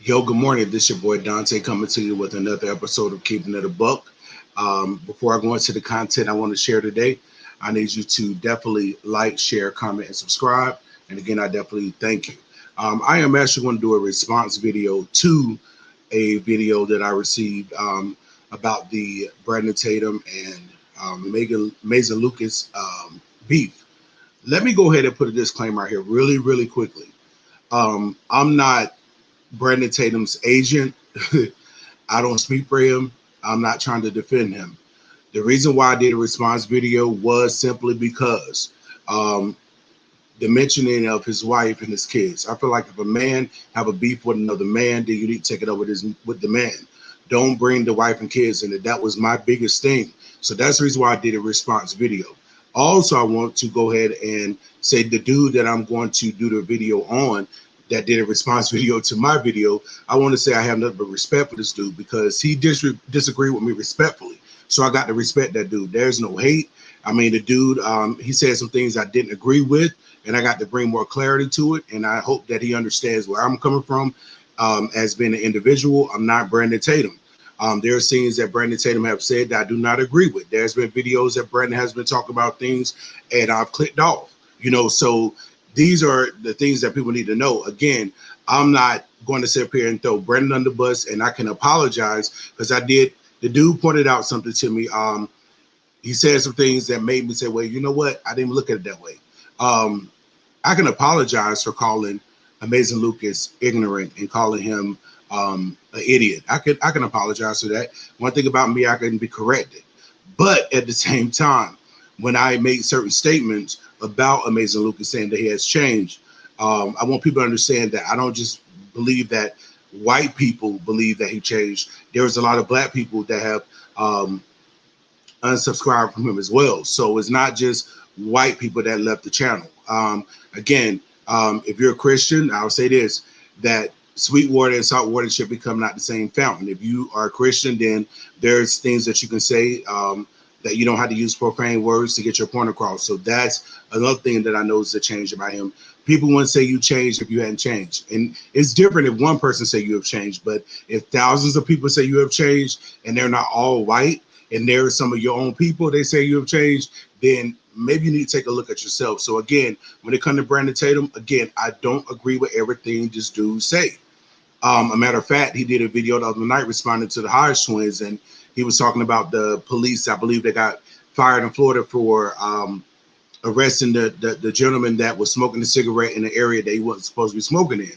Yo, good morning. This is your boy Dante coming to you with another episode of Keeping It a Buck. Before I go into the content I want to share today, I need you to definitely like, share, comment, and subscribe. And again, I definitely thank you. I am actually going to do a response video to a video that I received about the Brandon Tatum and Mason Lucas beef. Let me go ahead and put a disclaimer out here really, really quickly. I'm not Brandon Tatum's agent. I don't speak for him. I'm not trying to defend him. The reason why I did a response video was simply because um, the mentioning of his wife and his kids. I feel like if a man have a beef with another man, then you need to take it up with the man. Don't bring the wife and kids in it. That was my biggest thing. So that's the reason why I did a response video. Also, I want to go ahead and say the dude that I'm going to do the video on that did a response video to my video, I want to say I have nothing but respect for this dude because he disagreed with me respectfully. So I got to respect that dude. There's no hate. I mean, the dude, he said some things I didn't agree with, and I got to bring more clarity to it. And I hope that he understands where I'm coming from as being an individual. I'm not Brandon Tatum. There are things that Brandon Tatum have said that I do not agree with. There's been videos that Brandon has been talking about things, and I've clicked off. So these are the things that people need to know. Again, I'm not going to sit up here and throw Brandon under the bus, and I can apologize because I did. The dude pointed out something to me. He said some things that made me say, well, you know what? I didn't look at it that way. Um, I can apologize for calling Amazing Lucas ignorant and calling him an idiot. I can apologize for that. One thing about me, I can be corrected. But at the same time, when I make certain statements about Amazing Lucas saying that he has changed, I want people to understand that I don't just believe that white people believe that he changed. There's a lot of black people that have unsubscribed from him as well. So it's not just white people that left the channel. Again, if you're a Christian, I'll say this, that sweet water and salt water should become not the same fountain. If you are a Christian, then there's things that you can say that you don't have to use profane words to get your point across. So that's another thing that I know is a change about him. People wouldn't say you changed if you hadn't changed. And it's different if one person say you have changed, but if thousands of people say you have changed and they're not all white, and there are some of your own people, they say you have changed, then maybe you need to take a look at yourself. So again, when it comes to Brandon Tatum, again, I don't agree with everything this dude say. A matter of fact, he did a video the other night responding to the Hodge twins, and he was talking about the police. I believe they got fired in Florida for arresting the gentleman that was smoking a cigarette in the area that he wasn't supposed to be smoking in.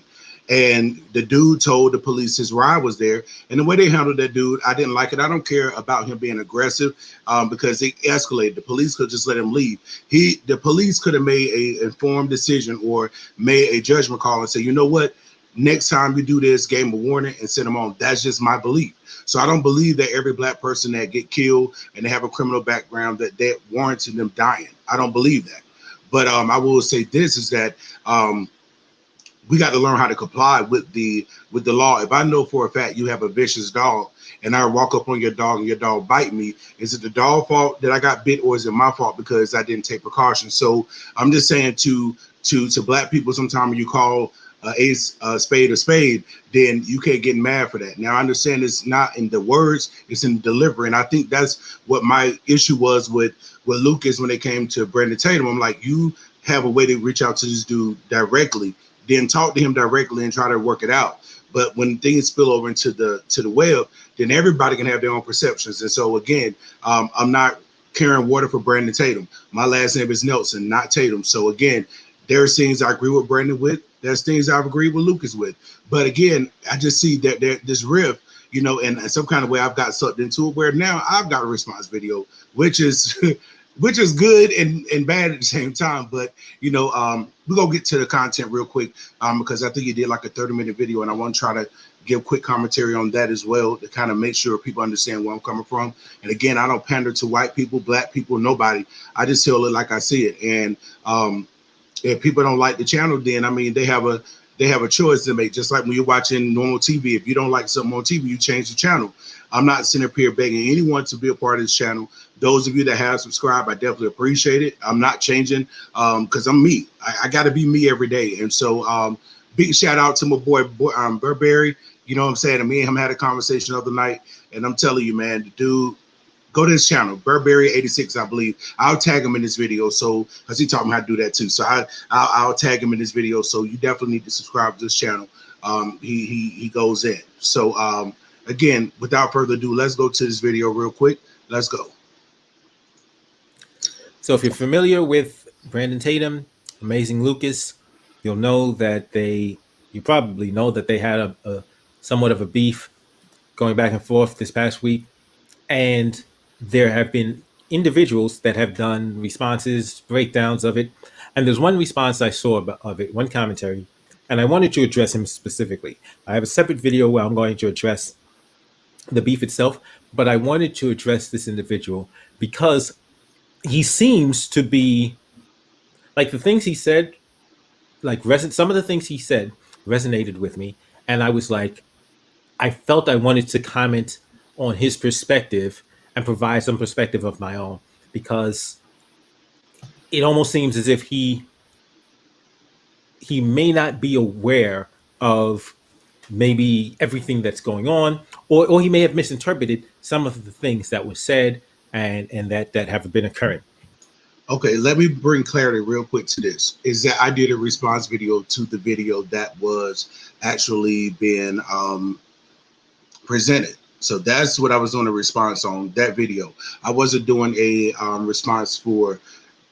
And the dude told the police his ride was there. And the way they handled that dude, I didn't like it. I don't care about him being aggressive because it escalated. The police could just let him leave. The police could have made a informed decision or made a judgment call and say, you know what? Next time you do this, gave him a warning and send him on. That's just my belief. So I don't believe that every black person that get killed and they have a criminal background that warranted them dying. I don't believe that. But I will say this is that we got to learn how to comply with the law. If I know for a fact you have a vicious dog and I walk up on your dog and your dog bite me, is it the dog fault that I got bit or is it my fault because I didn't take precautions? So I'm just saying to black people, sometimes when you call a spade a spade, then you can't get mad for that. Now I understand it's not in the words, it's in the delivery, and I think that's what my issue was with Lucas when it came to Brandon Tatum. I'm like, you have a way to reach out to this dude directly, then talk to him directly and try to work it out. But when things spill over into the web, then everybody can have their own perceptions. And so again, I'm not carrying water for Brandon Tatum. My last name is Nelson, not Tatum. So again, there's things I agree with Brandon with. There's things I've agreed with Lucas with. But again, I just see that this rift, and in some kind of way I've got sucked into it where now I've got a response video, which is which is good and bad at the same time. But we're gonna get to the content real quick because I think you did like a 30-minute video, and I want to try to give quick commentary on that as well to kind of make sure people understand where I'm coming from. And again, I don't pander to white people, black people, nobody. I just tell it like I see it. And if people don't like the channel, then I mean they have a choice to make. Just like when you're watching normal TV, if you don't like something on TV, you change the channel. I'm not sitting up here begging anyone to be a part of this channel. Those of you that have subscribed, I definitely appreciate it. I'm not changing because I'm me. I got to be me every day. And so big shout out to my boy Burberry. You know what I'm saying? And me and him had a conversation the other night, and I'm telling you, man, the dude, go to his channel, Burberry86, I believe. I'll tag him in this video, so because he taught me how to do that too. So I'll tag him in this video. So you definitely need to subscribe to this channel. He goes in. So again, without further ado, let's go to this video real quick. Let's go. So if you're familiar with Brandon Tatum, Amazing Lucas, you'll know that you probably know that they had a somewhat of a beef going back and forth this past week. And there have been individuals that have done responses, breakdowns of it. And there's one response I saw of it, one commentary, and I wanted to address him specifically. I have a separate video where I'm going to address the beef itself, but I wanted to address this individual because he seems to be like the things he said, like some of the things he said resonated with me. And I was like, I felt I wanted to comment on his perspective and provide some perspective of my own, because it almost seems as if he may not be aware of maybe everything that's going on, or he may have misinterpreted some of the things that were said and that have been occurring. Okay, let me bring clarity real quick to this. Is that I did a response video to the video that was actually being presented. So that's what I was doing a response on, that video. I wasn't doing a response for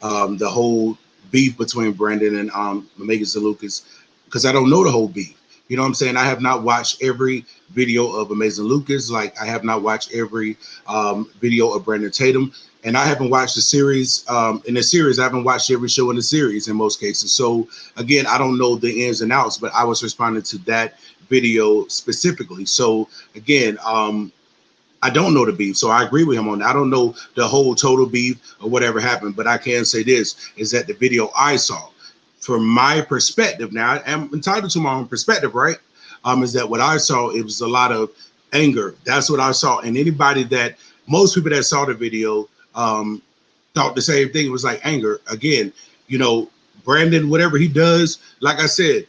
the whole beef between Brandon and Megas and Lucas, because I don't know the whole beef. You know what I'm saying? I have not watched every video of Amazing Lucas. Like I have not watched every video of Brandon Tatum. And I haven't watched the series. In the series, I haven't watched every show in the series in most cases. So again, I don't know the ins and outs, but I was responding to that video specifically. So again, I don't know the beef, so I agree with him on that. I don't know the whole total beef or whatever happened, but I can say this, is that the video I saw, from my perspective, now I'm entitled to my own perspective, right? Is that what I saw, it was a lot of anger. That's what I saw. And most people that saw the video thought the same thing. It was like anger. Again, you know, Brandon, whatever he does, like I said,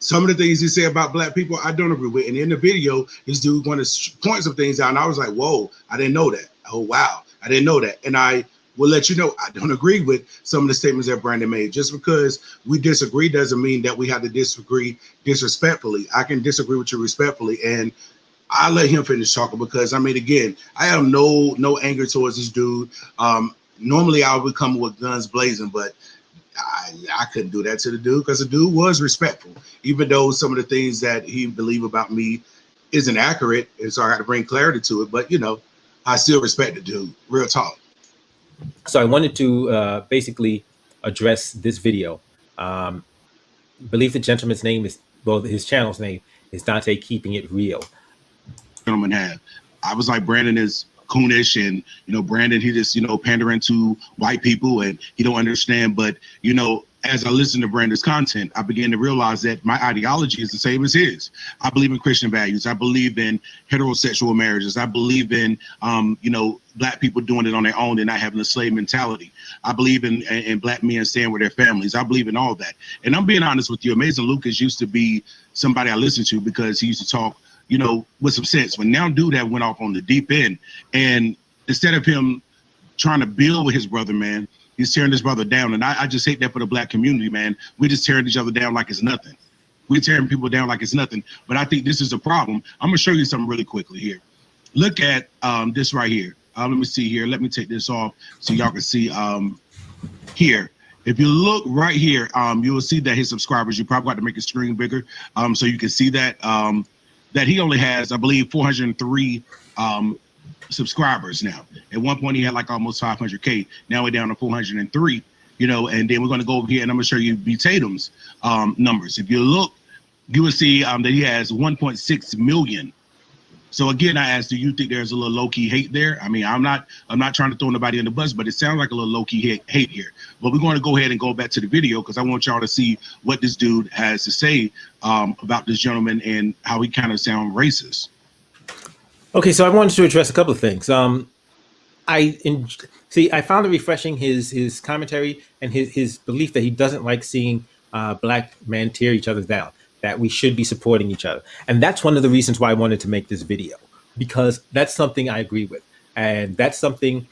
some of the things he said about black people, I don't agree with. And in the video, this dude wanted to point some things out. And I was like, whoa, I didn't know that. Oh, wow, I didn't know that. And I will let you know, I don't agree with some of the statements that Brandon made. Just because we disagree doesn't mean that we have to disagree disrespectfully. I can disagree with you respectfully. And I let him finish talking because, I mean, again, I have no anger towards this dude. Normally, I would come with guns blazing, but I couldn't do that to the dude because the dude was respectful, even though some of the things that he believed about me isn't accurate. And so I got to bring clarity to it. But, you know, I still respect the dude. Real talk. So I wanted to basically address this video. Believe the gentleman's name is, well, his channel's name is Dante Keeping It Real. Gentlemen have. I was like, Brandon is coonish, and Brandon, he just pandering to white people, and he don't understand. But as I listen to Brandon's content, I began to realize that my ideology is the same as his. I believe in Christian values. I believe in heterosexual marriages. I believe in black people doing it on their own and not having a slave mentality. I believe in black men staying with their families. I believe in all that. And I'm being honest with you, Amazing Lucas used to be somebody I listened to because he used to talk with some sense. But now dude that went off on the deep end, and instead of him trying to build with his brother, man, he's tearing his brother down. And I just hate that for the black community, man. We're just tearing each other down like it's nothing. We're tearing people down like it's nothing. But I think this is a problem. I'm gonna show you something really quickly here. Look at this right here. Let me see here. Let me take this off so y'all can see here. If you look right here, you will see that his subscribers, you probably got to make his screen bigger so you can see that that he only has, I believe, 403 subscribers now. At one point, he had like almost 500K. Now we're down to 403, and then we're going to go over here and I'm going to show you B. Tatum's numbers. If you look, you will see that he has 1.6 million. So again, I asked, do you think there's a little low-key hate there? I mean, I'm not trying to throw nobody in the bus, but it sounds like a little low-key hate here. But we're going to go ahead and go back to the video because I want y'all to see what this dude has to say about this gentleman and how he kind of sound racist. Okay, so I wanted to address a couple of things. I found it refreshing his commentary and his belief that he doesn't like seeing black men tear each other down. that we should be supporting each other. And that's one of the reasons why I wanted to make this video, because that's something I agree with. And that's something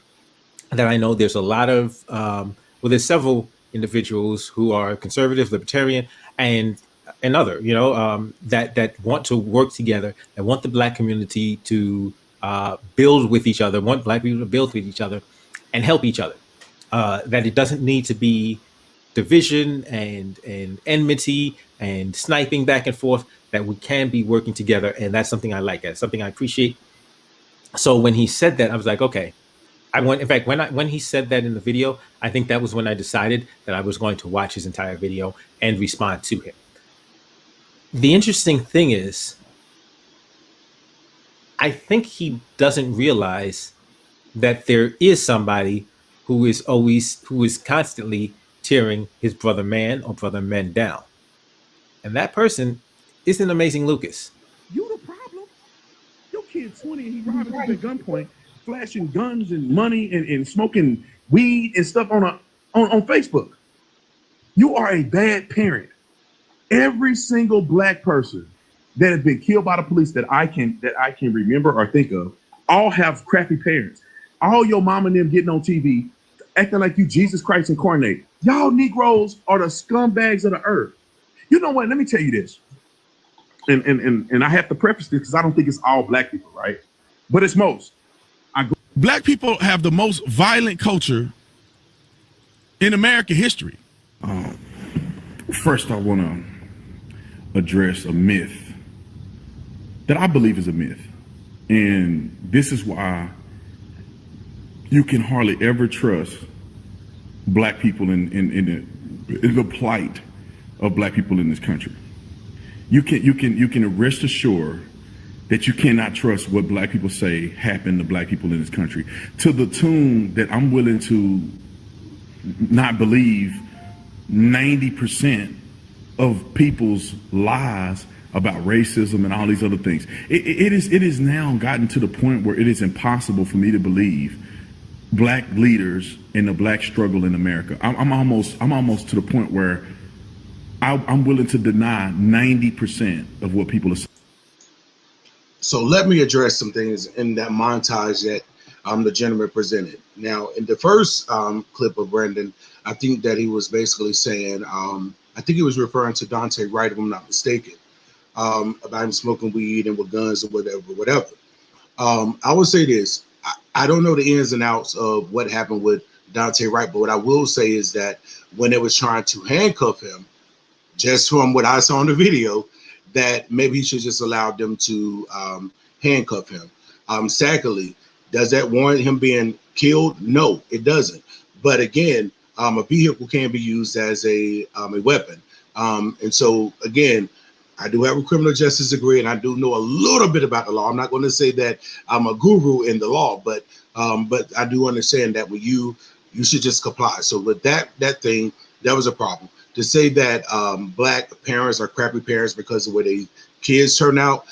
that I know there's a lot of, well, there's several individuals who are conservative, libertarian, and other, that want to work together, that want the Black community to build with each other, want Black people to build with each other and help each other. That it doesn't need to be division and enmity and sniping back and forth, that we can be working together. And that's something I like. That's something I appreciate. So when he said that, I was like, okay. In fact, when he said that in the video, I think that was when I decided that I was going to watch his entire video and respond to him. The interesting thing is, I think he doesn't realize that there is somebody who is constantly tearing his brother man or brother men down. And that person is an Amazing Lucas. You the problem. Your kid 20 and he robbing us at gunpoint, flashing guns and money and smoking weed and stuff on Facebook. You are a bad parent. Every single Black person that has been killed by the police that I can remember or think of, all have crappy parents. All your mom and them getting on TV acting like you Jesus Christ incarnate. Y'all Negroes are the scumbags of the earth. You know what? Let me tell you this. And I have to preface this because I don't think it's all Black people, right? But it's most. Black people have the most violent culture in American history. First, I want to address a myth that I believe is a myth. And this is why you can hardly ever trust Black people in the plight of Black people in this country. You can rest assured that you cannot trust what Black people say happened to Black people in this country, to the tune that I'm willing to not believe 90% of people's lies about racism and all these other things. It is now gotten to the point where it is impossible for me to believe Black leaders in the Black struggle in America. I'm almost to the point where I'm willing to deny 90% of what people are saying. So let me address some things in that montage that the gentleman presented. Now, in the first clip of Brandon, I think that he was basically saying, I think he was referring to Dante Wright, if I'm not mistaken, about him smoking weed and with guns or whatever. I would say this. I don't know the ins and outs of what happened with Dante Wright, but what I will say is that when they was trying to handcuff him, just from what I saw in the video, that maybe he should just allow them to handcuff him. Secondly, does that warrant him being killed? No, it doesn't. But again, a vehicle can be used as a weapon. And so, again, I do have a criminal justice degree, and I do know a little bit about the law. I'm not going to say that I'm a guru in the law, but I do understand that when you should just comply. So with that thing, that was a problem. To say that Black parents are crappy parents because of the way their kids turn out,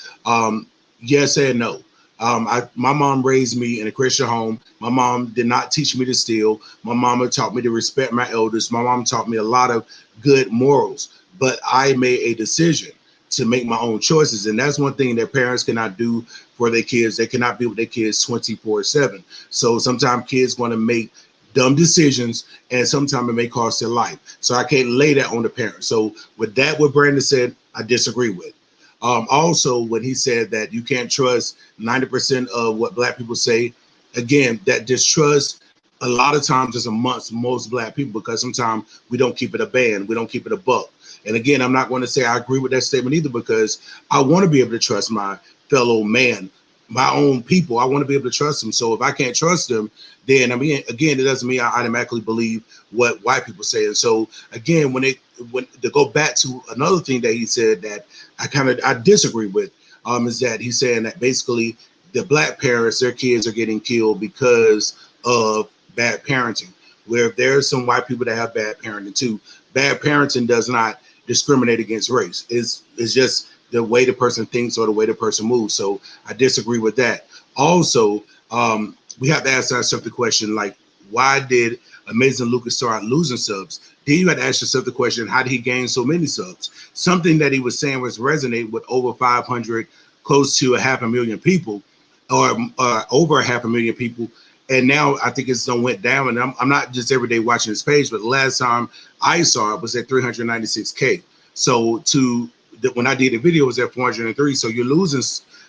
yes and no. My mom raised me in a Christian home. My mom did not teach me to steal. My mama taught me to respect my elders. My mom taught me a lot of good morals, but I made a decision to make my own choices. And that's one thing that parents cannot do for their kids. They cannot be with their kids 24/7. So sometimes kids want to make dumb decisions, and sometimes it may cost their life. So I can't lay that on the parents. So with that, what Brandon said, I disagree with. Also, when he said that you can't trust 90% of what Black people say, again, that distrust a lot of times is amongst most Black people, because sometimes we don't keep it a band, we don't keep it a buck. And again, I'm not going to say I agree with that statement either, because I want to be able to trust my fellow man, my own people. I want to be able to trust them. So if I can't trust them, then again, it doesn't mean I automatically believe what white people say. And so again, when to go back to another thing that he said that I disagree with, is that he's saying that basically the Black parents, their kids are getting killed because of bad parenting, where there's some white people that have bad parenting too. Bad parenting does not discriminate against race. It's just the way the person thinks or the way the person moves. So I disagree with that. Also, we have to ask ourselves the question, like, why did Amazing Lucas start losing subs? Then you had to ask yourself the question, how did he gain so many subs? Something that he was saying was resonate with over 500, close to 500,000 people, or over 500,000 people. And now I think it's went down. And I'm not just every day watching his page, but the last time I saw it was at 396K. So when I did the video, it was at 403. So you're losing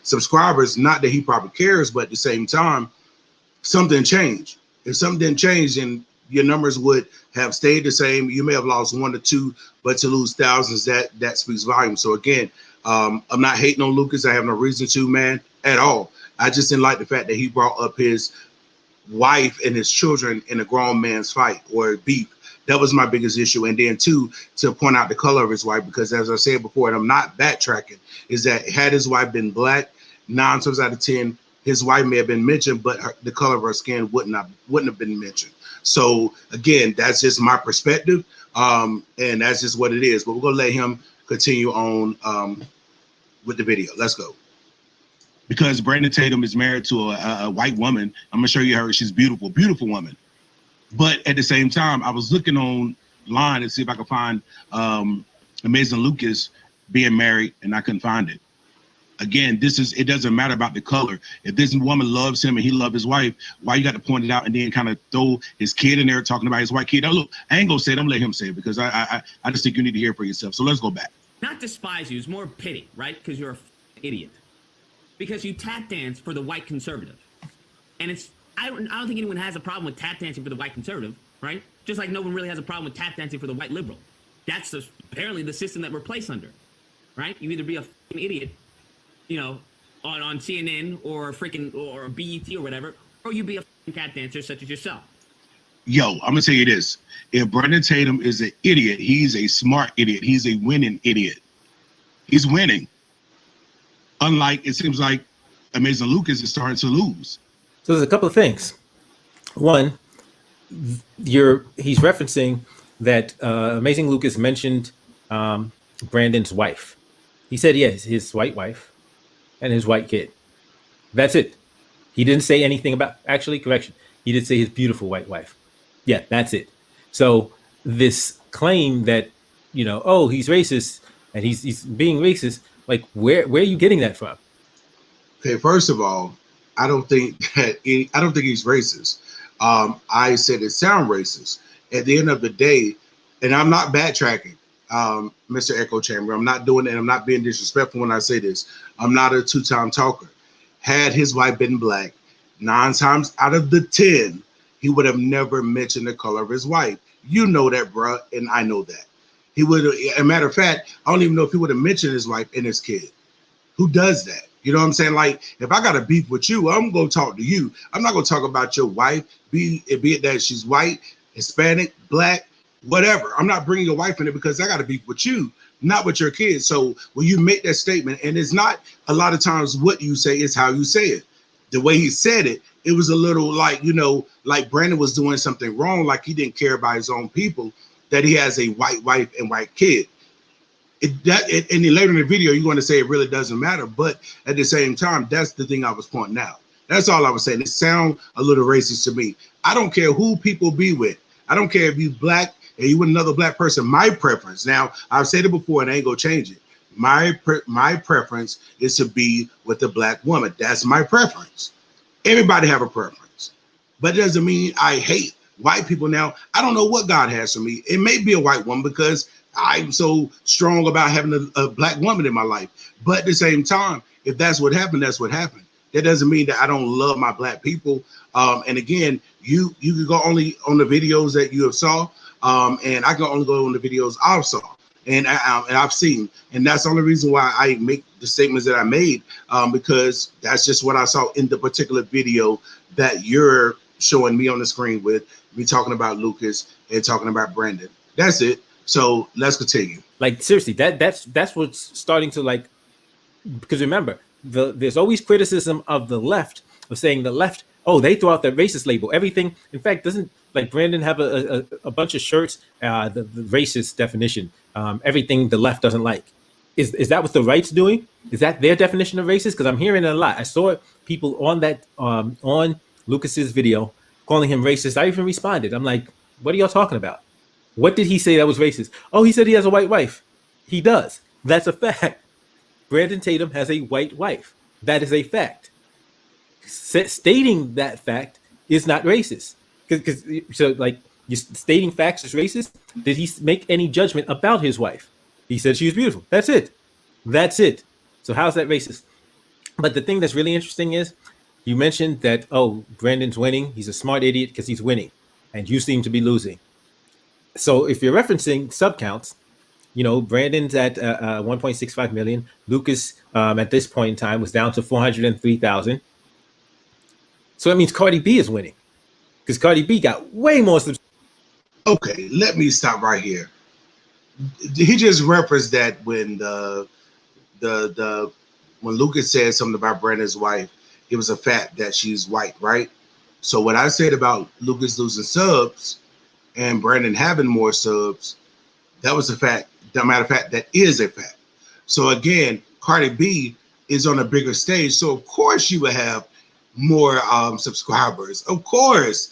subscribers. Not that he probably cares, but at the same time, something changed. If something didn't change, then your numbers would have stayed the same. You may have lost 1 or 2, but to lose thousands, that speaks volumes. So again, I'm not hating on Lucas. I have no reason to, man, at all. I just didn't like the fact that he brought up his wife and his children in a grown man's fight or beef. That was my biggest issue. And then two, to point out the color of his wife, because as I said before, and I'm not backtracking, is that had his wife been black, 9 times out of 10, his wife may have been mentioned, but the color of her skin wouldn't have been mentioned. So again, that's just my perspective, and that's just what it is. But we're gonna let him continue on with the video. Let's go. Because Brandon Tatum is married to a white woman. I'm gonna show you her. She's beautiful, beautiful woman. But at the same time, I was looking online to see if I could find Amazing Lucas being married, and I couldn't find it. Again, it doesn't matter about the color. If this woman loves him and he loves his wife, why you got to point it out and then kind of throw his kid in there talking about his white kid? Now, look, I ain't gonna say it. I'm gonna let him say it because I just think you need to hear it for yourself. So let's go back. Not despise you, it's more pity, right? Because you're an idiot. Because you tap dance for the white conservative. And I don't think anyone has a problem with tap dancing for the white conservative, right? Just like no one really has a problem with tap dancing for the white liberal. That's apparently the system that we're placed under, right? You either be a fucking idiot, you know, on CNN or or BET or whatever, or you be a fucking tap dancer such as yourself. Yo, I'm gonna tell you this. If Brandon Tatum is an idiot, he's a smart idiot. He's a winning idiot. He's winning. Unlike, it seems like Amazing Lucas is starting to lose. So there's a couple of things. One, he's referencing that Amazing Lucas mentioned Brandon's wife. He said, yes, his white wife and his white kid. That's it. He didn't say anything about, actually, correction. He did say his beautiful white wife. Yeah, that's it. So this claim that, you know, oh, he's racist and he's being racist, like where are you getting that from? Okay, first of all, I don't think he's racist. I said it sounds racist. At the end of the day, and I'm not backtracking, Mr. Echo Chamber. I'm not doing it. I'm not being disrespectful when I say this. I'm not a two-time talker. Had his wife been black, 9 times out of the 10, he would have never mentioned the color of his wife. You know that, bruh, and I know that. He would have, as a matter of fact, I don't even know if he would have mentioned his wife and his kid. Who does that? You know what I'm saying? Like, if I got a beef with you, I'm going to talk to you. I'm not going to talk about your wife, be it that she's white, Hispanic, black, whatever. I'm not bringing your wife in it because I got a beef with you, not with your kids. So when you make that statement, and it's not a lot of times what you say, it's how you say it. The way he said it, it was a little like, you know, like Brandon was doing something wrong, like he didn't care about his own people, that he has a white wife and white kid. And later in the video, you're going to say it really doesn't matter. But at the same time, that's the thing I was pointing out. That's all I was saying. It sounds a little racist to me. I don't care who people be with. I don't care if you black and you with another black person. My preference, now I've said it before and I ain't gonna change it. My preference is to be with a black woman. That's my preference. Everybody have a preference, but it doesn't mean I hate white people. Now, I don't know what God has for me. It may be a white woman because I'm so strong about having a black woman in my life. But at the same time, if that's what happened, that's what happened. That doesn't mean that I don't love my black people. And again, you can go only on the videos that you have saw, and I can only go on the videos I've saw and I've seen. And that's the only reason why I make the statements that I made, because that's just what I saw in the particular video that you're showing me on the screen with me talking about Lucas and talking about Brandon. That's it. So let's continue. Like seriously, that's what's starting to like, because remember, there's always criticism of the left of saying the left, oh, they throw out that racist label. Everything, in fact, doesn't like Brandon have a bunch of shirts, the racist definition, everything the left doesn't like. Is that what the right's doing? Is that their definition of racist? Because I'm hearing it a lot. I saw people on that on Lucas's video calling him racist. I even responded. I'm like, what are y'all talking about? What did he say that was racist? Oh, he said he has a white wife. He does. That's a fact. Brandon Tatum has a white wife. That is a fact. Stating that fact is not racist. Because so like you stating facts is racist. Did he make any judgment about his wife? He said she was beautiful. That's it. That's it. So how's that racist? But the thing that's really interesting is you mentioned that, oh, Brandon's winning. He's a smart idiot because he's winning, and you seem to be losing. So if you're referencing sub counts, Brandon's at 1.65 million. Lucas, at this point in time, was down to 403,000. So that means Cardi B is winning because Cardi B got way more subscribers. Okay, let me stop right here. He just referenced that when when Lucas said something about Brandon's wife, it was a fact that she's white, right? So what I said about Lucas losing subs and Brandon having more subs, that was a fact. As a matter of fact, that is a fact. So again, Cardi B is on a bigger stage, so of course she would have more subscribers. Of course.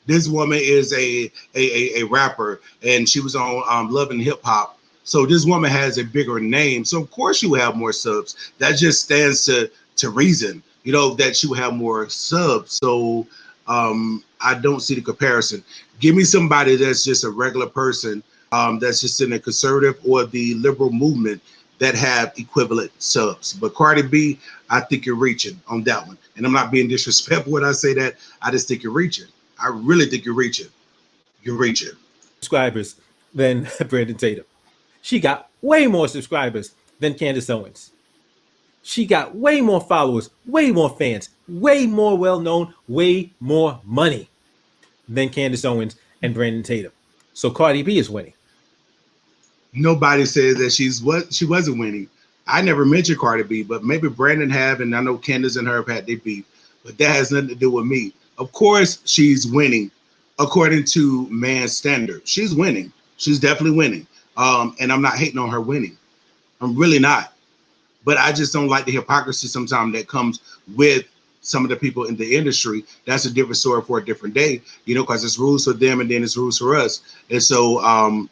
This woman is a rapper, and she was on Love and Hip Hop. So this woman has a bigger name. So of course she will have more subs. That just stands to reason, that she will have more subs. So I don't see the comparison. Give me somebody that's just a regular person, that's just in the conservative or the liberal movement that have equivalent subs. But Cardi B, I think you're reaching on that one. And I'm not being disrespectful when I say that. I just think you're reaching. I really think you're reaching. You're reaching. Subscribers than Brandon Tatum. She got way more subscribers than Candace Owens. She got way more followers, way more fans, way more well-known, way more money than Candace Owens and Brandon Tatum. So Cardi B is winning. Nobody says that she wasn't winning. I never mentioned Cardi B, but maybe Brandon have, and I know Candace and her have had their beef, but that has nothing to do with me. Of course, she's winning according to man's standard. She's winning. She's definitely winning. And I'm not hating on her winning. I'm really not. But I just don't like the hypocrisy sometimes that comes with some of the people in the industry. That's a different story for a different day, because it's rules for them and then it's rules for us. And so,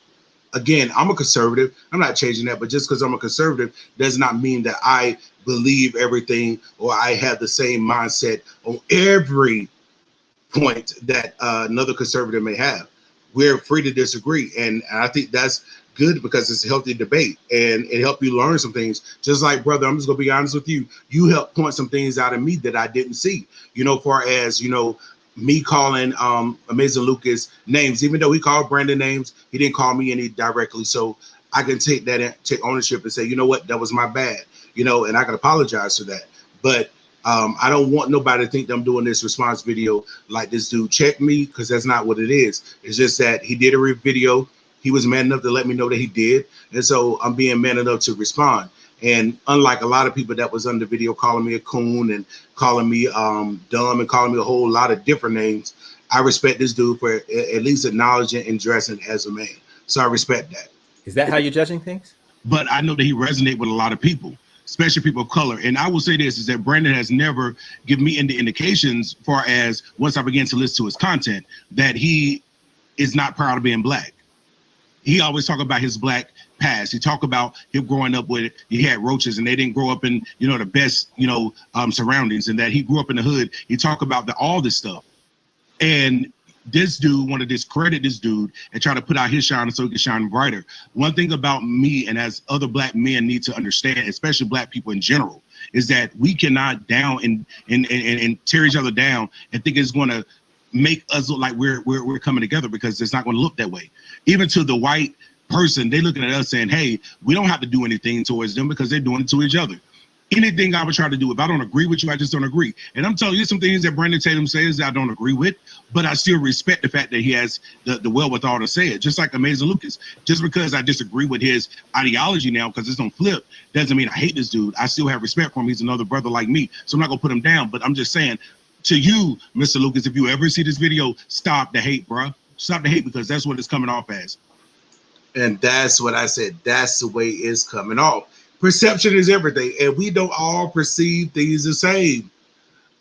again, I'm a conservative. I'm not changing that. But just because I'm a conservative does not mean that I believe everything or I have the same mindset on every point that another conservative may have. We're free to disagree. And I think that's good because it's a healthy debate and it helped you learn some things. Just like, brother, I'm just going to be honest with you. You helped point some things out of me that I didn't see, far as, me calling Amazing Lucas names, even though he called Brandon names, he didn't call me any directly. So I can take ownership and say, you know what, that was my bad, and I can apologize for that. But I don't want nobody to think that I'm doing this response video like this dude checked me, because that's not what it is. It's just that he did a video. He was man enough to let me know that he did. And so I'm being man enough to respond. And unlike a lot of people that was on the video calling me a coon and calling me dumb and calling me a whole lot of different names, I respect this dude for at least acknowledging and dressing as a man. So I respect that. Is that how you're judging things? But I know that he resonates with a lot of people, especially people of color. And I will say this, is that Brandon has never given me any indications far as once I began to listen to his content that he is not proud of being black. He always talk about his black past. He talk about him growing up with, he had roaches and they didn't grow up in, the best, surroundings, and that he grew up in the hood. He talk about all this stuff. And this dude want to discredit this dude and try to put out his shine so he can shine brighter. One thing about me, and as other black men need to understand, especially black people in general, is that we cannot down and tear each other down and think it's going to make us look like we're coming together, because it's not going to look that way. Even to the white person, they looking at us saying, hey, we don't have to do anything towards them because they're doing it to each other. Anything I would try to do, if I don't agree with you, I just don't agree. And I'm telling you some things that Brandon Tatum says that I don't agree with, but I still respect the fact that he has the wherewithal to say it. Just like Amazing Lucas. Just because I disagree with his ideology now because it's on flip doesn't mean I hate this dude. I still have respect for him. He's another brother like me. So I'm not gonna put him down, but I'm just saying to you, Mr. Lucas, if you ever see this video, stop the hate, bro. Stop the hate, because that's what it's coming off as. And that's what I said. That's the way it's coming off. Perception is everything, and we don't all perceive things the same.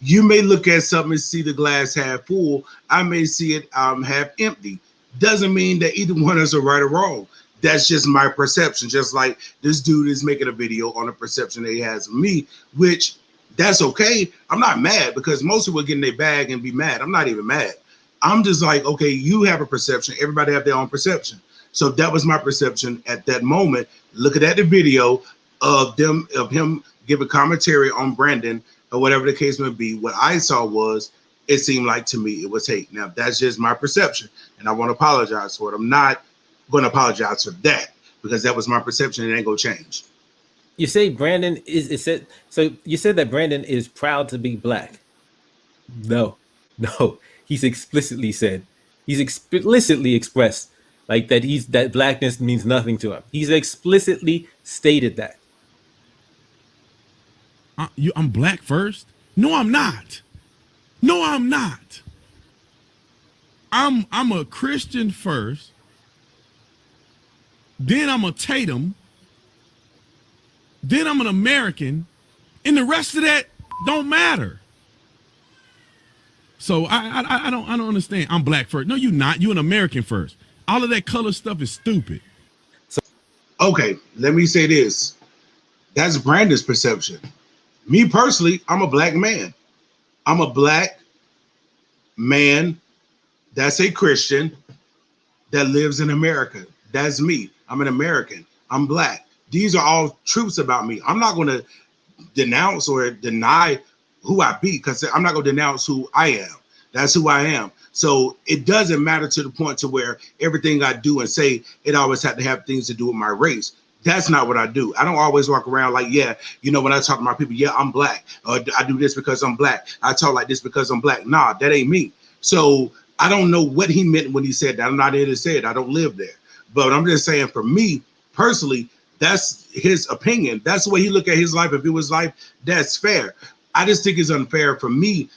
You may look at something and see the glass half full. I may see it half empty. Doesn't mean that either one of us are right or wrong. That's just my perception. Just like this dude is making a video on the perception that he has of me, which that's okay. I'm not mad because most people get in their bag and be mad. I'm not even mad. I'm just like, okay, you have a perception. Everybody have their own perception. So that was my perception at that moment. Looking at the video of him giving commentary on Brandon or whatever the case may be, what I saw was it seemed like to me it was hate. Now that's just my perception, and I want to apologize for it. I'm not going to apologize for that because that was my perception. It ain't gonna change. You say Brandon is it said so you said that Brandon is proud to be black. No, no. He's explicitly said, he's explicitly expressed like that blackness means nothing to him. He's explicitly stated that. I'm black first? No, I'm not. No, I'm not. I'm a Christian first. Then I'm a Tatum. Then I'm an American. And the rest of that don't matter. So I don't understand. I'm black first. No, you're not. You're an American first. All of that color stuff is stupid. Okay, let me say this. That's Brandon's perception. Me personally, I'm a black man. I'm a black man that's a Christian that lives in America. That's me. I'm an American. I'm black. These are all truths about me. I'm not going to denounce or deny who I be because I'm not going to denounce who I am. That's who I am. So it doesn't matter to the point to where everything I do and say, it always had to have things to do with my race. That's not what I do. I don't always walk around like, yeah, you know, when I talk to my people, yeah, I'm black. Or I do this because I'm black. I talk like this because I'm black. Nah, that ain't me. So I don't know what he meant when he said that. I'm not here to say it. I don't live there. But I'm just saying for me personally, that's his opinion. That's the way he look at his life. If it was life, that's fair. I just think it's unfair for me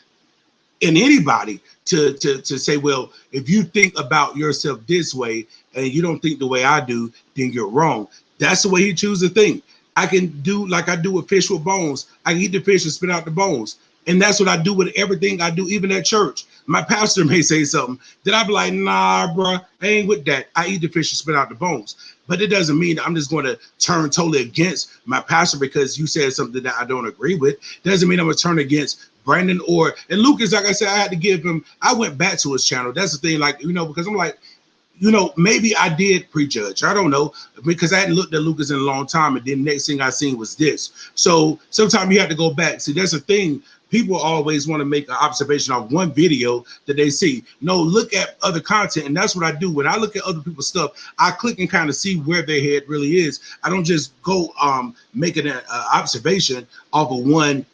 and anybody to say, well, if you think about yourself this way and you don't think the way I do, then you're wrong. That's the way he chooses to think. I can do like I do with fish with bones. I can eat the fish and spit out the bones. And that's what I do with everything I do, even at church. My pastor may say something that I'll be like, nah, bro, I ain't with that. I eat the fish and spit out the bones. But it doesn't mean I'm just going to turn totally against my pastor because you said something that I don't agree with. Doesn't mean I'm going to turn against Brandon and Lucas. Like I said, I had to give him, I went back to his channel. That's the thing, like, you know, because I'm like, you know, maybe I did prejudge. I don't know, because I hadn't looked at Lucas in a long time. And then next thing I seen was this. So sometimes you have to go back. See, that's the thing. People always want to make an observation of one video that they see. No, look at other content. And that's what I do. When I look at other people's stuff, I click and kind of see where their head really is. I don't just go making an observation off of one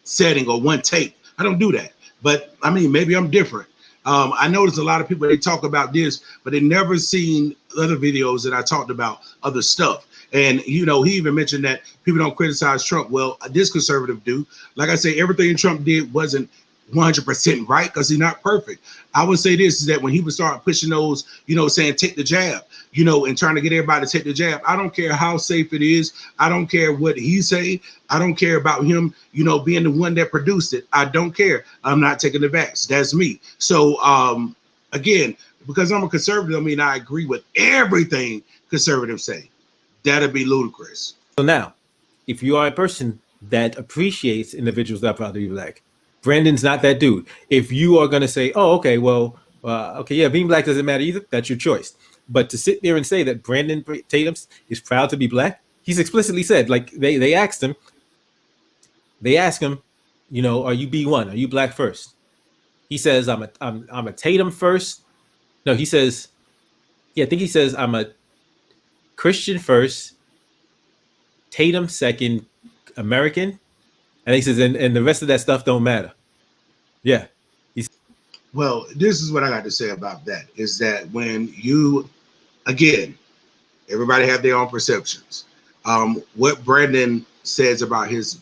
setting or one take. I don't do that. But I mean, maybe I'm different. I noticed a lot of people, they talk about this, but they never seen other videos that I talked about other stuff. And, you know, he even mentioned that people don't criticize Trump. Well, this conservative do. Like I say, everything Trump did wasn't 100% right because he's not perfect. I would say this is that when he would start pushing those, you know, saying take the jab, you know, and trying to get everybody to take the jab. I don't care how safe it is. I don't care what he say. I don't care about him, you know, being the one that produced it. I don't care. I'm not taking the vax. That's me. So again, because I'm a conservative, I mean, I agree with everything conservatives say. That'd be ludicrous. So now, if you are a person that appreciates individuals that are proud to be black, Brandon's not that dude. If you are going to say, oh, okay, well, okay, yeah, being black doesn't matter either, that's your choice. But to sit there and say that Brandon Tatum is proud to be black, he's explicitly said, like they asked him, you know, are you B1? Are you black first? He says, I'm a Tatum first. No, he says, yeah, I think he says I'm a Christian first, Tatum second, American. And he says, and the rest of that stuff don't matter. Yeah. Well, this is what I got to say about that is that when you, again, everybody have their own perceptions. What Brandon says about his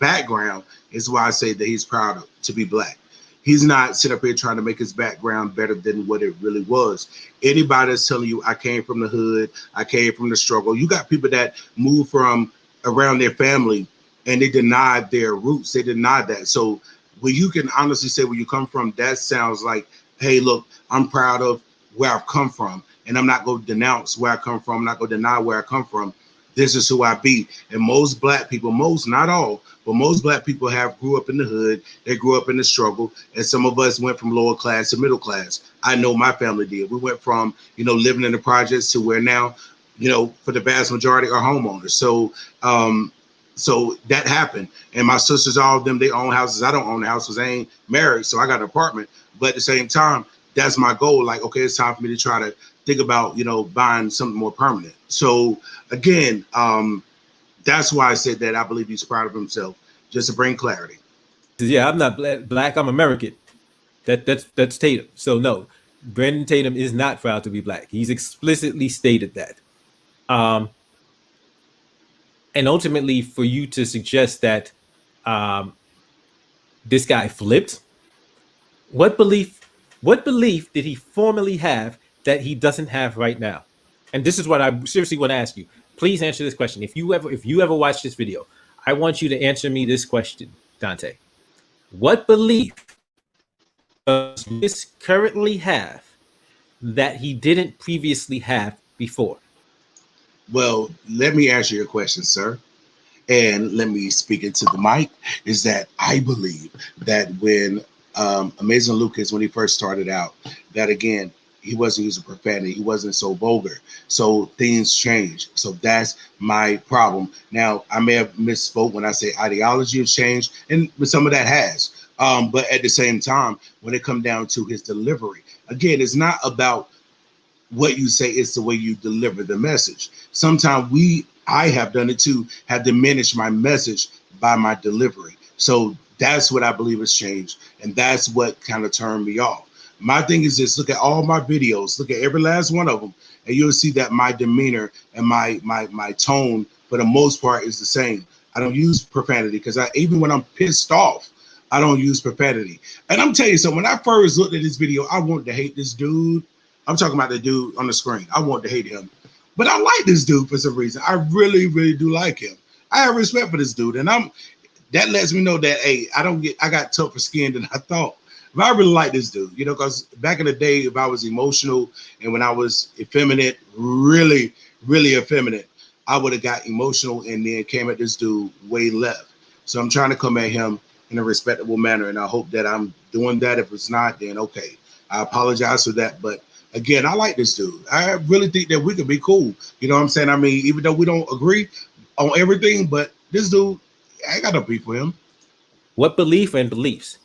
background is why I say that he's proud to be black. He's not sitting up here trying to make his background better than what it really was. Anybody that's telling you I came from the hood, I came from the struggle. You got people that move from around their family and they denied their roots. They denied that. So where you can honestly say where you come from, that sounds like, hey, look, I'm proud of where I've come from, and I'm not going to denounce where I come from. I'm not going to deny where I come from. This is who I be. And most black people, most, not all, but most black people grew up in the hood. They grew up in the struggle. And some of us went from lower class to middle class. I know my family did. We went from, living in the projects to where now, for the vast majority are homeowners. So that happened. And my sisters, all of them, they own houses. I don't own houses. I ain't married, so I got an apartment. But at the same time, that's my goal. Like, okay, it's time for me to try to think about, buying something more permanent. So again, that's why I said that I believe he's proud of himself, just to bring clarity. Yeah, I'm not black. I'm American. That's Tatum. So no, Brandon Tatum is not proud to be black. He's explicitly stated that. And ultimately, for you to suggest that this guy flipped, what belief did he formerly have that he doesn't have right now? And this is what I seriously want to ask you. Please answer this question. If you ever watch this video, I want you to answer me this question, Dante. What belief does this currently have that he didn't previously have before? Well, let me answer your question, sir. And let me speak into the mic, is that I believe that when Amazing Lucas, when he first started out, that again, he wasn't using profanity. He wasn't so vulgar. So things changed. So that's my problem. Now, I may have misspoke when I say ideology has changed, and some of that has. But at the same time, when it comes down to his delivery, again, it's not about what you say, it's the way you deliver the message. Sometimes I have done it too, have diminished my message by my delivery. So that's what I believe has changed. And that's what kind of turned me off. My thing is this: look at all my videos, look at every last one of them, and you'll see that my demeanor and my tone, for the most part, is the same. I don't use profanity because even when I'm pissed off, I don't use profanity. And I'm telling you something, when I first looked at this video, I wanted to hate this dude. I'm talking about the dude on the screen. I wanted to hate him. But I like this dude for some reason. I really, really do like him. I have respect for this dude. And that lets me know that, hey, I got tougher skin than I thought. But I really like this dude, because back in the day, if I was emotional and when I was effeminate, really, really effeminate, I would have got emotional and then came at this dude way left. So I'm trying to come at him in a respectable manner. And I hope that I'm doing that. If it's not, then okay. I apologize for that. But again, I like this dude. I really think that we could be cool. You know what I'm saying? I mean, even though we don't agree on everything, but this dude, I got no beef with him. What belief and beliefs?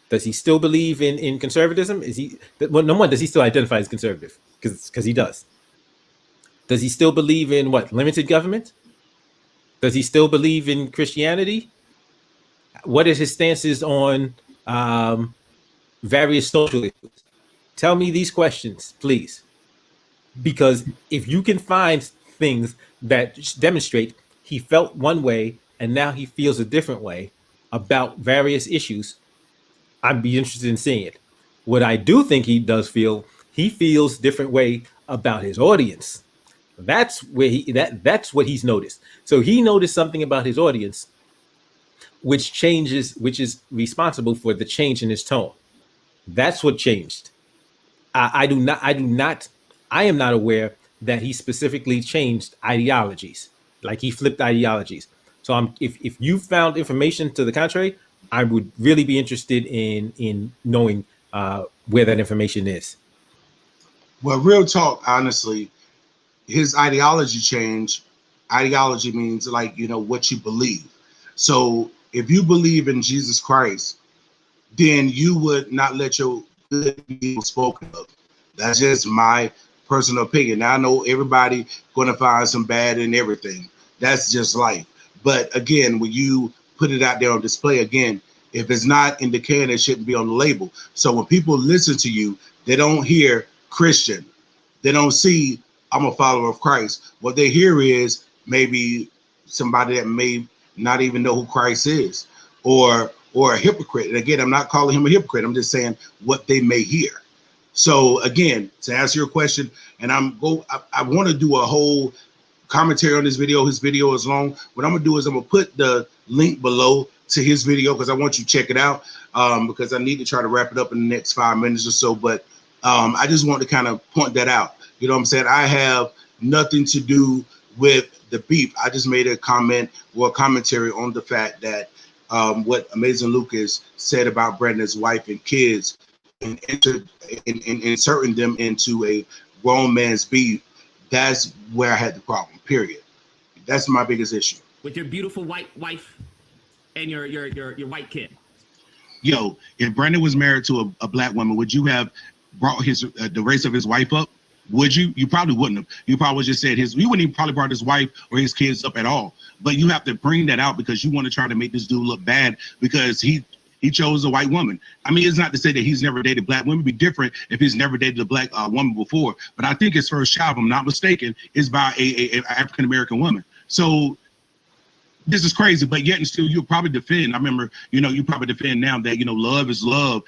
Does he still believe in conservatism? Is he, well, number one, does he still identify as conservative? Because he does. Does he still believe in what? Limited government? Does he still believe in Christianity? What is his stances on various social issues? Tell me these questions, please. Because if you can find things that demonstrate he felt one way and now he feels a different way about various issues, I'd be interested in seeing it. What I do think he does feel, he feels different way about his audience. That's where that's what he's noticed. So he noticed something about his audience, which is responsible for the change in his tone. That's what changed. I am not aware that he specifically changed ideologies, like he flipped ideologies. So if you found information to the contrary, I would really be interested in knowing where that information is. Well, real talk, honestly, his ideology change. Ideology means what you believe. So if you believe in Jesus Christ, then you would not let your good be spoken of. That's just my personal opinion. Now, I know everybody going to find some bad in everything. That's just life. But again, when you put it out there on display, again, if it's not in the can, it shouldn't be on the label. So when people listen to you, they don't hear Christian. They don't see I'm a follower of Christ. What they hear is maybe somebody that may not even know who Christ is, or a hypocrite. And again, I'm not calling him a hypocrite. I'm just saying what they may hear. So again, to answer your question, and I want to do a whole commentary on this video. His video is long. What I'm gonna do is I'm gonna put the link below to his video because I want you to check it out because I need to try to wrap it up in the next 5 minutes or so. But I just want to kind of point that out. You know what I'm saying? I have nothing to do with the beef. I just made a comment or a commentary on the fact that what Amazing Lucas said about Brandon's wife and kids and inserting them into a grown man's beef, that's where I had the problem, period. That's my biggest issue. With your beautiful white wife and your white kid. Yo, if Brandon was married to a black woman, would you have brought his the race of his wife up? Would you? You probably wouldn't have. You probably just said you wouldn't even probably brought his wife or his kids up at all. But you have to bring that out because you want to try to make this dude look bad because he chose a white woman. I mean, it's not to say that he's never dated black women. It'd be different if he's never dated a black woman before. But I think his first child, if I'm not mistaken, is by a African-American woman. So this is crazy, but yet and still you'll probably defend. I remember, you probably defend now that, love is love,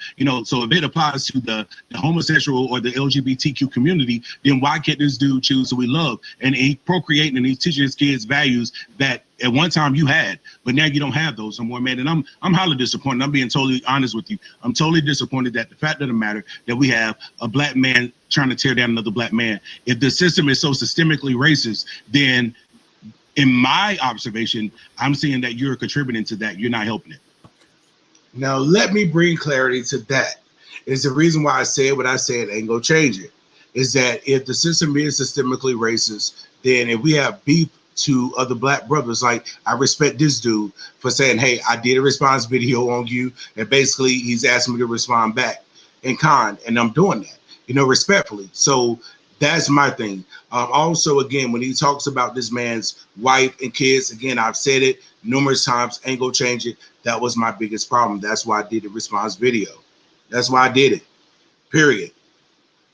so if it applies to the homosexual or the LGBTQ community, then why can't this dude choose who we love? And he's procreating and he's teaching his kids values that at one time you had, but now you don't have those no more, man. And I'm highly disappointed. I'm being totally honest with you. I'm totally disappointed that the fact of the matter that we have a black man trying to tear down another black man. If the system is so systemically racist, then in my observation, I'm seeing that you're contributing to that. You're not helping it. Now, let me bring clarity to that. It's the reason why I said what I said ain't gonna change it. Is that if the system is systemically racist, then if we have beef to other black brothers, like I respect this dude for saying, hey, I did a response video on you, and basically he's asking me to respond back in kind, and I'm doing that, respectfully. So that's my thing. Also, again, when he talks about this man's wife and kids, again, I've said it numerous times, ain't gonna change it. That was my biggest problem. That's why I did the response video. That's why I did it, period.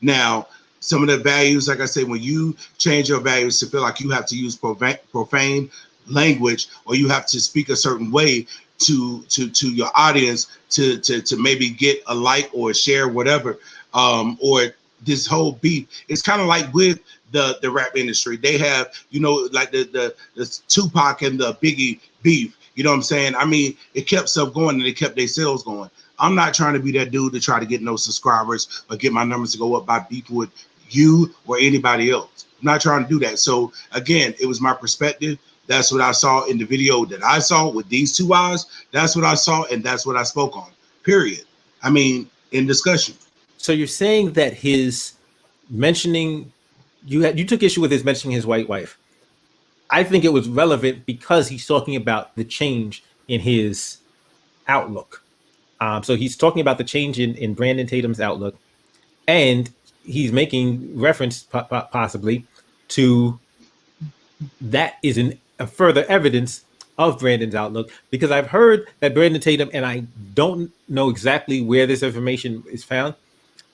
Now, some of the values, like I said, when you change your values to feel like you have to use profane language or you have to speak a certain way to your audience to maybe get a like or a share, whatever, or this whole beef, it's kind of like with the rap industry. They have, like the Tupac and the Biggie beef. You know what I'm saying? I mean, it kept stuff going and it kept their sales going. I'm not trying to be that dude to try to get no subscribers or get my numbers to go up by beef with you or anybody else. I'm not trying to do that. So again, it was my perspective. That's what I saw in the video that I saw with these two eyes. That's what I saw, and that's what I spoke on. Period. I mean, in discussion. So you're saying that his mentioning you took issue with his mentioning his white wife. I think it was relevant because he's talking about the change in his outlook. So he's talking about the change in Brandon Tatum's outlook, and he's making reference possibly to that is a further evidence of Brandon's outlook, because I've heard that Brandon Tatum, and I don't know exactly where this information is found,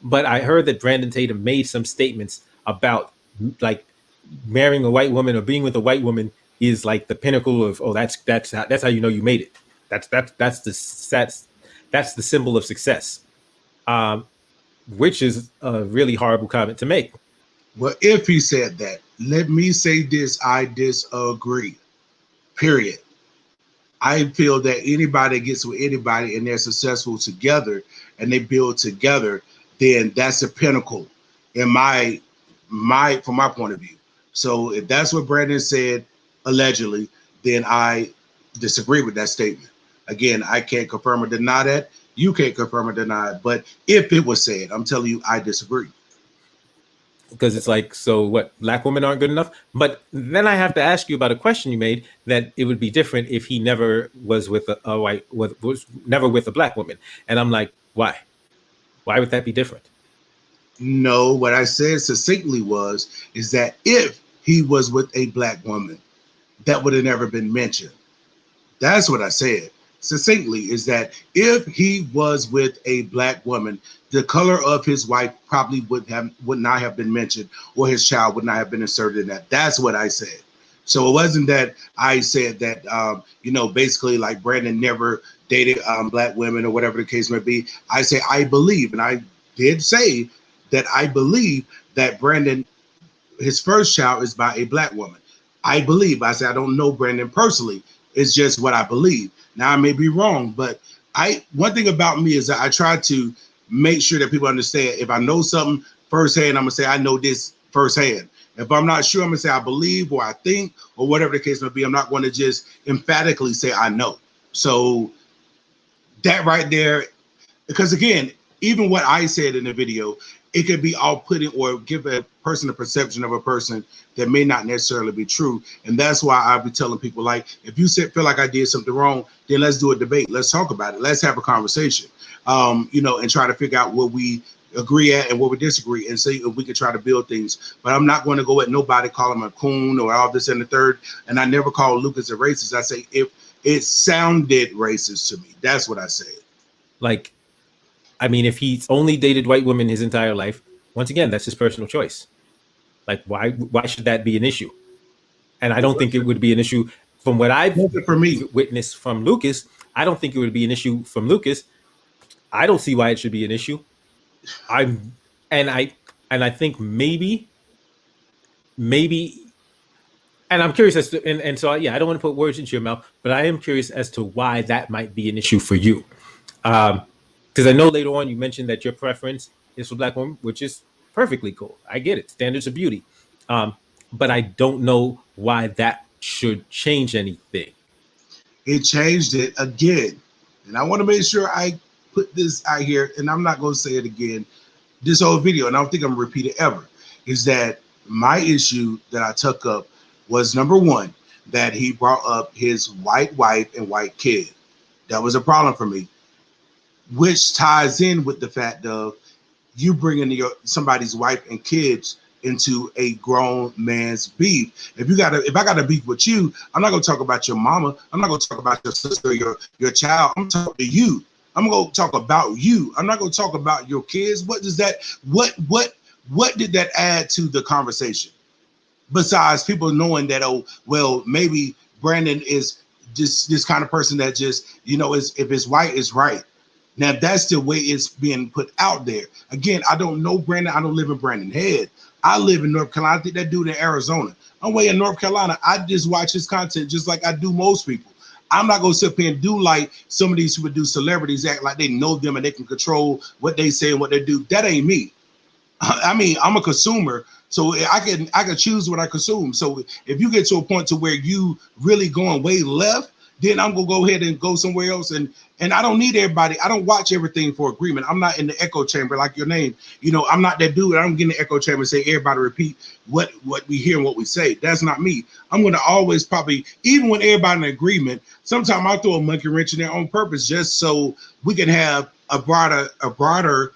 but I heard that Brandon Tatum made some statements about like marrying a white woman or being with a white woman is like the pinnacle of, oh, that's how you know you made it. That's the symbol of success, which is a really horrible comment to make. Well, if he said that, let me say this: I disagree. Period. I feel that anybody gets with anybody and they're successful together and they build together, then that's a pinnacle in from my point of view. So if that's what Brandon said, allegedly, then I disagree with that statement. Again, I can't confirm or deny that. You can't confirm or deny it. But if it was said, I'm telling you, I disagree. Because it's like, so what, black women aren't good enough? But then I have to ask you about a question you made, that it would be different if he never was with was never with a black woman. And I'm like, why? Why would that be different? No, what I said succinctly is that if he was with a black woman, that would have never been mentioned. That's what I said succinctly, is that if he was with a black woman, the color of his wife probably would not have been mentioned, or his child would not have been inserted in that. That's what I said. So it wasn't that I said that, basically like Brandon never dated black women or whatever the case may be. I say I believe, and I did say that I believe that Brandon, his first child is by a black woman. I believe. I said I don't know Brandon personally, It's just what I believe. Now I may be wrong, but one thing about me is that I try to make sure that people understand. If I know something firsthand, I'm gonna say I know this firsthand. If I'm not sure, I'm gonna say I believe or I think or whatever the case may be. I'm not going to just emphatically say I know. So that right there, because again, even what I said in the video, it could be off-putting or give a person a perception of a person that may not necessarily be true. And that's why I'll be telling people, like, if you feel like I did something wrong, then let's do a debate. Let's talk about it. Let's have a conversation, and try to figure out what we agree at and what we disagree and see if we can try to build things. But I'm not going to go at nobody, call him a coon or all this and the third. And I never call Lucas a racist. I say if it sounded racist to me, that's what I said. Like, I mean, if he's only dated white women his entire life, once again, that's his personal choice. Like, why should that be an issue? And I don't think it would be an issue from what I've witnessed from Lucas. I don't think it would be an issue from Lucas. I don't see why it should be an issue. I think maybe, and I'm curious as to, and so yeah, I don't want to put words into your mouth, but I am curious as to why that might be an issue for you. Because I know later on you mentioned that your preference is for black women, which is perfectly cool. I get it. Standards of beauty. But I don't know why that should change anything. It changed it again. And I want to make sure I put this out here, and I'm not going to say it again. This whole video, and I don't think I'm going to repeat it ever, is that my issue that I took up was, number one, that he brought up his white wife and white kid. That was a problem for me, which ties in with the fact of you bringing somebody's wife and kids into a grown man's beef. If I got a beef with you, I'm not going to talk about your mama. I'm not going to talk about your sister, your child. I'm talking to you. I'm going to talk about you. I'm not going to talk about your kids. What does that? What did that add to the conversation? Besides people knowing that, oh, well, maybe Brandon is just this kind of person that just, if it's white, it's right. Now, that's the way it's being put out there. Again, I don't know Brandon. I don't live in Brandon Head. I live in North Carolina. I think that dude in Arizona. I'm way in North Carolina. I just watch his content just like I do most people. I'm not going to sit up here and do like some of these people do, celebrities act like they know them and they can control what they say and what they do. That ain't me. I mean, I'm a consumer, so I can choose what I consume. So if you get to a point to where you really going way left, then I'm gonna go ahead and go somewhere else. And I don't need everybody. I don't watch everything for agreement. I'm not in the echo chamber like your name. I'm not that dude. I don't get in the echo chamber and say everybody repeat what we hear and what we say. That's not me. I'm gonna always probably, even when everybody in agreement, sometimes I'll throw a monkey wrench in there on purpose just so we can have a broader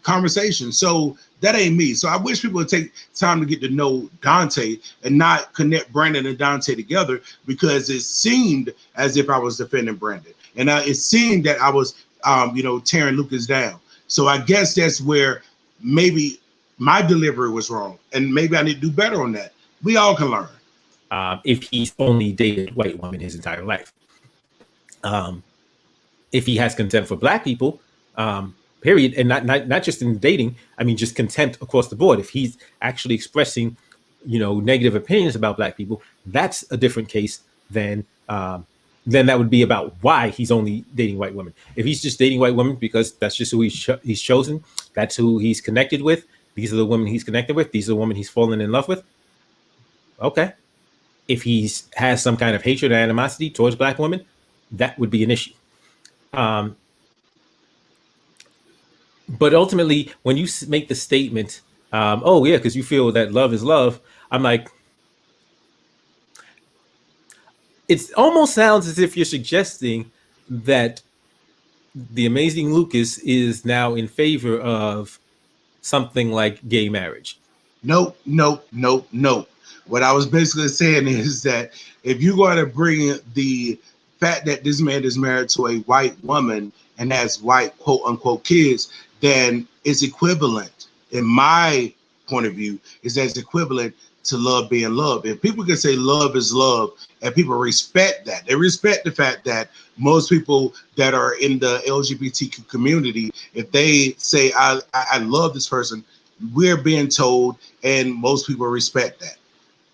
conversation. So that ain't me. So I wish people would take time to get to know Dante and not connect Brandon and Dante together, because it seemed as if I was defending Brandon, and it seemed that I was, tearing Lucas down. So I guess that's where maybe my delivery was wrong, and maybe I need to do better on that. We all can learn. If he's only dated white women his entire life, if he has contempt for black people, period, and not just in dating. I mean, just contempt across the board. If he's actually expressing, negative opinions about black people, that's a different case than that would be about why he's only dating white women. If he's just dating white women because that's just who he's chosen, that's who he's connected with. These are the women he's connected with. These are the women he's fallen in love with. Okay. If he has some kind of hatred or animosity towards black women, that would be an issue. But ultimately, when you make the statement, oh, yeah, because you feel that love is love, I'm like, it almost sounds as if you're suggesting that the amazing Lucas is now in favor of something like gay marriage. Nope. What I was basically saying is that if you're going to bring the fact that this man is married to a white woman and has white quote unquote kids, then it's equivalent, in my point of view, is that it's equivalent to love being love. If people can say love is love and people respect that, they respect the fact that most people that are in the LGBTQ community, if they say I love this person, we're being told, and most people respect that.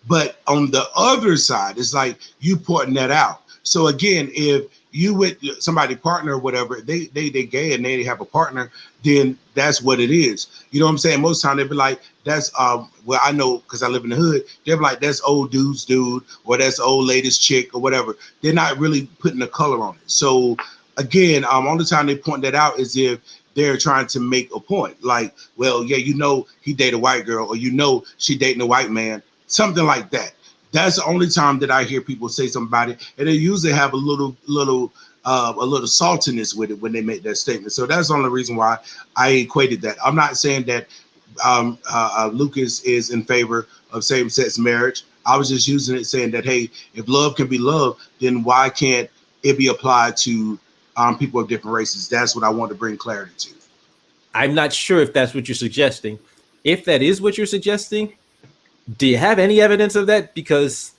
But on the other side, it's like you pointing that out. So again, if you with somebody partner or whatever, they gay and they have a partner, then that's what it is. You know what I'm saying? Most time they be like, that's well, I know because I live in the hood, they're like, that's old dude's dude, or that's old lady's chick or whatever. They're not really putting the color on it. So again, only time they point that out is if they're trying to make a point, like, well, yeah, you know, he dated a white girl, or you know, she dating a white man, something like that. That's the only time that I hear people say something about it, and they usually have a little saltiness with it when they make that statement. So that's the only reason why I equated that. I'm not saying that Lucas is in favor of same-sex marriage. I was just using it, saying that, hey, if love can be love, then why can't it be applied to people of different races? That's what I want to bring clarity to. I'm not sure if that's what you're suggesting. If that is what you're suggesting, do you have any evidence of that? Because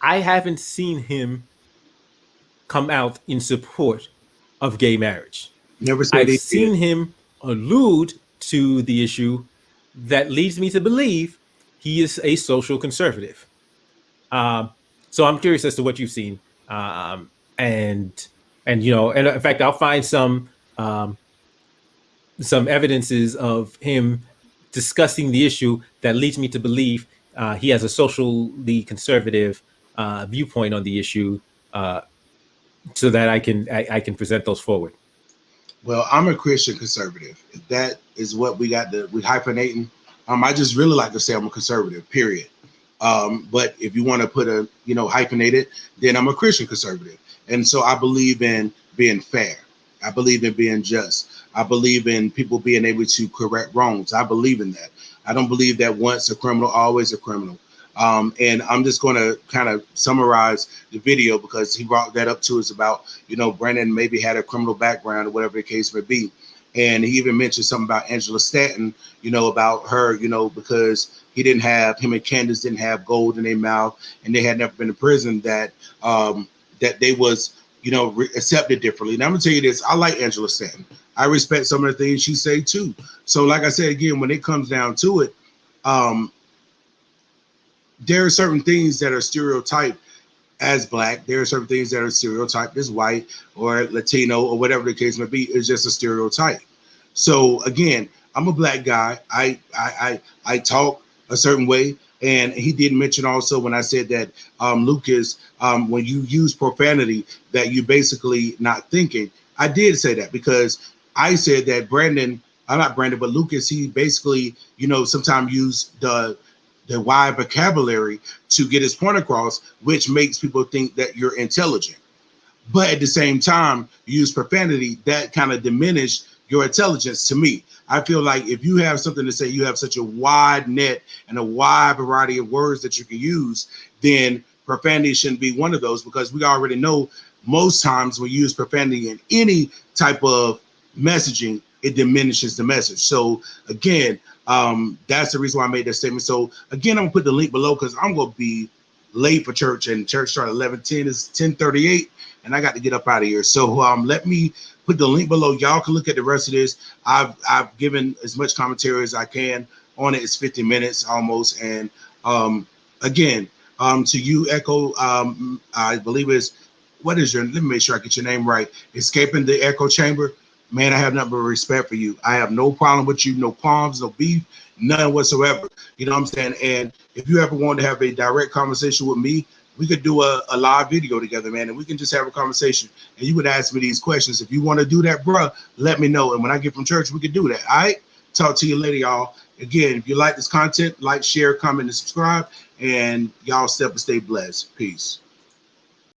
I haven't seen him come out in support of gay marriage. Never said I've he seen did. him allude to the issue that leads me to believe he is a social conservative. So I'm curious as to what you've seen, and you know, and in fact, I'll find some evidences of him discussing the issue that leads me to believe he has a socially conservative viewpoint on the issue, so that I can present those forward. Well, I'm a Christian conservative. If that is what we hyphenating. I just really like to say I'm a conservative, period. But if you want to put a, hyphenate it, then I'm a Christian conservative. And so I believe in being fair. I believe in being just. I believe in people being able to correct wrongs. I believe in that. I don't believe that once a criminal, always a criminal. And I'm just going to kind of summarize the video because he brought that up to us about, Brandon maybe had a criminal background or whatever the case may be. And he even mentioned something about Angela Stanton, about her, because him and Candace didn't have gold in their mouth and they had never been to prison, that they was, accepted differently. And I'm gonna tell you this, I like Angela Stanton. I respect some of the things she say too. So like I said, again, when it comes down to it, there are certain things that are stereotyped as Black. There are certain things that are stereotyped as white or Latino or whatever the case may be. It's just a stereotype. So again, I'm a Black guy. I talk a certain way. And he did mention also when I said that, Lucas, when you use profanity, that you basically not thinking. I did say that because I said that not Brandon, but Lucas, he basically, sometimes use the wide vocabulary to get his point across, which makes people think that you're intelligent. But at the same time, you use profanity, that kind of diminish your intelligence to me. I feel like if you have something to say, you have such a wide net and a wide variety of words that you can use, then profanity shouldn't be one of those, because we already know most times when you use profanity in any type of messaging, it diminishes the message. So again, that's the reason why I made that statement. So again, I'm gonna put the link below because I'm gonna be late for church, and church started 11:10. It's 10:38, and I got to get up out of here. So let me put the link below. Y'all can look at the rest of this. I've given as much commentary as I can on it. It's 50 minutes almost. And again, to you, Echo, I believe let me make sure I get your name right. Escaping the Echo Chamber. Man, I have nothing but respect for you. I have no problem with you, no qualms, no beef, none whatsoever. You know what I'm saying? And if you ever want to have a direct conversation with me, we could do a live video together, man, and we can just have a conversation. And you would ask me these questions. If you want to do that, bruh, let me know. And when I get from church, we could do that. All right? Talk to you later, y'all. Again, if you like this content, like, share, comment, and subscribe. And y'all stay blessed. Peace.